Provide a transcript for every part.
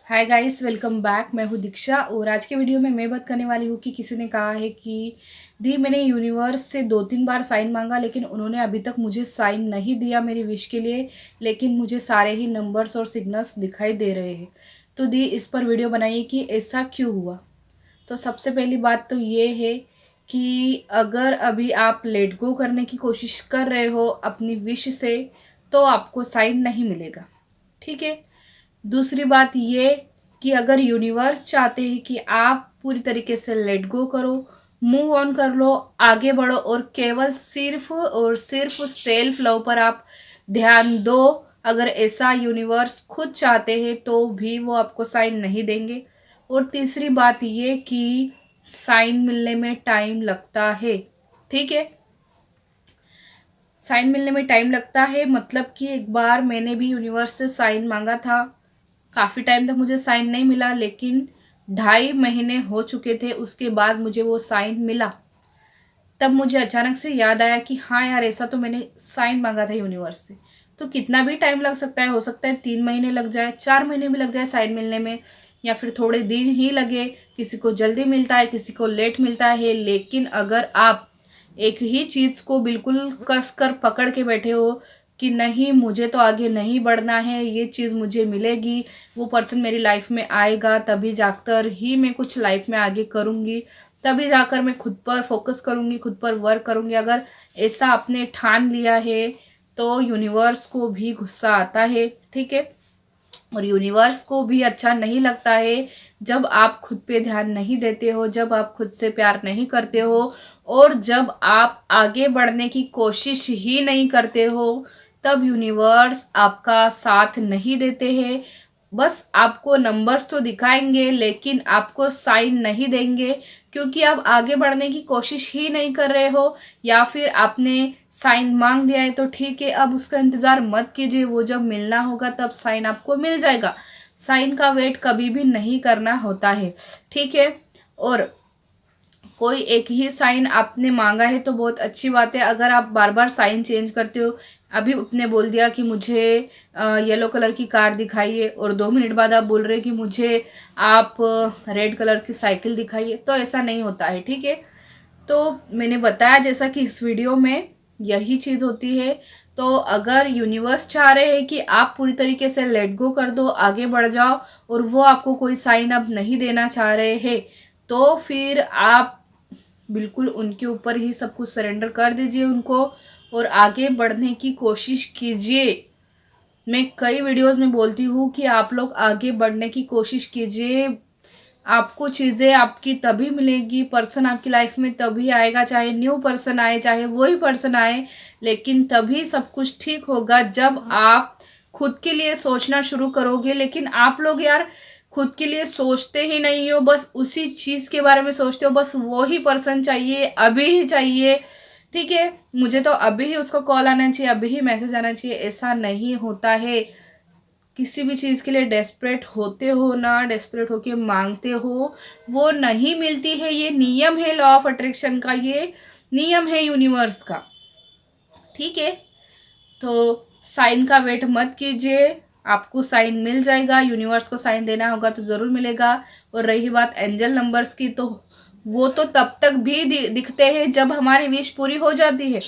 Hi guys, welcome back. मैं हूँ दीक्षा और आज के वीडियो में मैं बात करने वाली हूँ कि किसी ने कहा है कि दी मैंने यूनिवर्स से 2-3 बार साइन मांगा लेकिन उन्होंने अभी तक मुझे साइन नहीं दिया मेरी विश के लिए। लेकिन मुझे सारे ही नंबर्स और सिग्नल्स दिखाई दे रहे हैं। तो दी इस पर वीडियो बनाइए कि ऐसा क्यों हुआ। तो सबसे पहली बात तो ये है कि अगर अभी आप लेट गो करने की कोशिश कर रहे हो अपनी विश से तो आपको साइन नहीं मिलेगा। ठीक है। दूसरी बात ये कि अगर यूनिवर्स चाहते हैं कि आप पूरी तरीके से लेट गो करो, मूव ऑन कर लो, आगे बढ़ो और केवल सिर्फ और सिर्फ सेल्फ लव पर आप ध्यान दो, अगर ऐसा यूनिवर्स खुद चाहते हैं तो भी वो आपको साइन नहीं देंगे। और तीसरी बात ये कि साइन मिलने में टाइम लगता है। ठीक है। साइन मिलने में टाइम लगता है मतलब कि एक बार मैंने भी यूनिवर्स से साइन मांगा था। काफ़ी टाइम तक मुझे साइन नहीं मिला लेकिन 2.5 महीने हो चुके थे उसके बाद मुझे वो साइन मिला। तब मुझे अचानक से याद आया कि हाँ यार, ऐसा तो मैंने साइन मांगा था यूनिवर्स से। तो कितना भी टाइम लग सकता है, हो सकता है 3 महीने लग जाए, 4 महीने भी लग जाए साइन मिलने में, या फिर थोड़े दिन ही लगे। किसी को जल्दी मिलता है, किसी को लेट मिलता है। लेकिन अगर आप एक ही चीज़ को बिल्कुल कस कर पकड़ के बैठे हो कि नहीं, मुझे तो आगे नहीं बढ़ना है, ये चीज़ मुझे मिलेगी, वो पर्सन मेरी लाइफ में आएगा, तभी जाकर ही मैं कुछ लाइफ में आगे करूँगी, तभी जाकर मैं खुद पर फोकस करूँगी, खुद पर वर्क करूँगी। अगर ऐसा आपने ठान लिया है तो यूनिवर्स को भी गुस्सा आता है। ठीक है। और यूनिवर्स को भी अच्छा नहीं लगता है जब आप खुद पे ध्यान नहीं देते हो, जब आप खुद से प्यार नहीं करते हो और जब आप आगे बढ़ने की कोशिश ही नहीं करते हो। तब यूनिवर्स आपका साथ नहीं देते हैं। बस आपको नंबर्स तो दिखाएंगे लेकिन आपको साइन नहीं देंगे, क्योंकि आप आगे बढ़ने की कोशिश ही नहीं कर रहे हो। या फिर आपने साइन मांग लिया है तो ठीक है, अब उसका इंतज़ार मत कीजिए, वो जब मिलना होगा तब साइन आपको मिल जाएगा। साइन का वेट कभी भी नहीं करना होता है। ठीक है। और कोई एक ही साइन आपने मांगा है तो बहुत अच्छी बात है। अगर आप बार बार साइन चेंज करते हो, अभी आपने बोल दिया कि मुझे येलो कलर की कार दिखाइए और 2 मिनट बाद आप बोल रहे हैं कि मुझे आप रेड कलर की साइकिल दिखाइए, तो ऐसा नहीं होता है। ठीक है। तो मैंने बताया जैसा कि इस वीडियो में यही चीज़ होती है। तो अगर यूनिवर्स चाह रहे हैं कि आप पूरी तरीके से लेट गो कर दो, आगे बढ़ जाओ, और वो आपको कोई साइन अब नहीं देना चाह रहे हैं, तो फिर आप बिल्कुल उनके ऊपर ही सब कुछ सरेंडर कर दीजिए उनको और आगे बढ़ने की कोशिश कीजिए। मैं कई वीडियोस में बोलती हूँ कि आप लोग आगे बढ़ने की कोशिश कीजिए। आपको चीज़ें आपकी तभी मिलेगी, पर्सन आपकी लाइफ में तभी आएगा, चाहे न्यू पर्सन आए चाहे वही पर्सन आए, लेकिन तभी सब कुछ ठीक होगा जब आप खुद के लिए सोचना शुरू करोगे। लेकिन आप लोग यार खुद के लिए सोचते ही नहीं हो, बस उसी चीज़ के बारे में सोचते हो, बस वो ही पर्सन चाहिए, अभी ही चाहिए। ठीक है, मुझे तो अभी ही उसका कॉल आना चाहिए, अभी ही मैसेज आना चाहिए। ऐसा नहीं होता है। किसी भी चीज़ के लिए डेस्परेट होते हो ना, डेस्परेट होके मांगते हो, वो नहीं मिलती है। ये नियम है लॉ ऑफ अट्रैक्शन का, ये नियम है यूनिवर्स का। ठीक है। तो साइन का वेट मत कीजिए, आपको साइन मिल जाएगा। यूनिवर्स को साइन देना होगा तो ज़रूर मिलेगा। और रही बात एंजल नंबर्स की, तो वो तो तब तक भी दिखते हैं जब हमारी विश पूरी हो जाती है।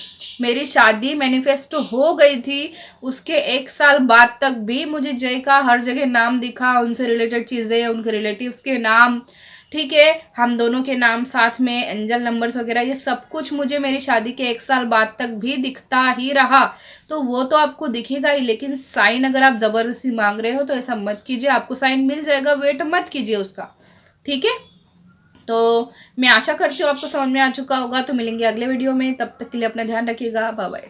मेरी शादी मैनिफेस्टो हो गई थी, उसके 1 साल बाद तक भी मुझे जय का हर जगह नाम दिखा, उनसे रिलेटेड चीज़ें, उनके रिलेटिव्स के नाम। ठीक है, हम दोनों के नाम साथ में, एंजल नंबर्स वगैरह, ये सब कुछ मुझे मेरी शादी के 1 साल बाद तक भी दिखता ही रहा। तो वो तो आपको दिखेगा ही, लेकिन साइन अगर आप ज़बरदस्ती मांग रहे हो तो ऐसा मत कीजिए। आपको साइन मिल जाएगा, वेट मत कीजिए उसका। ठीक है। तो मैं आशा करती हूँ आपको समझ में आ चुका होगा। तो मिलेंगे अगले वीडियो में, तब तक के लिए अपना ध्यान रखिएगा। Bye bye.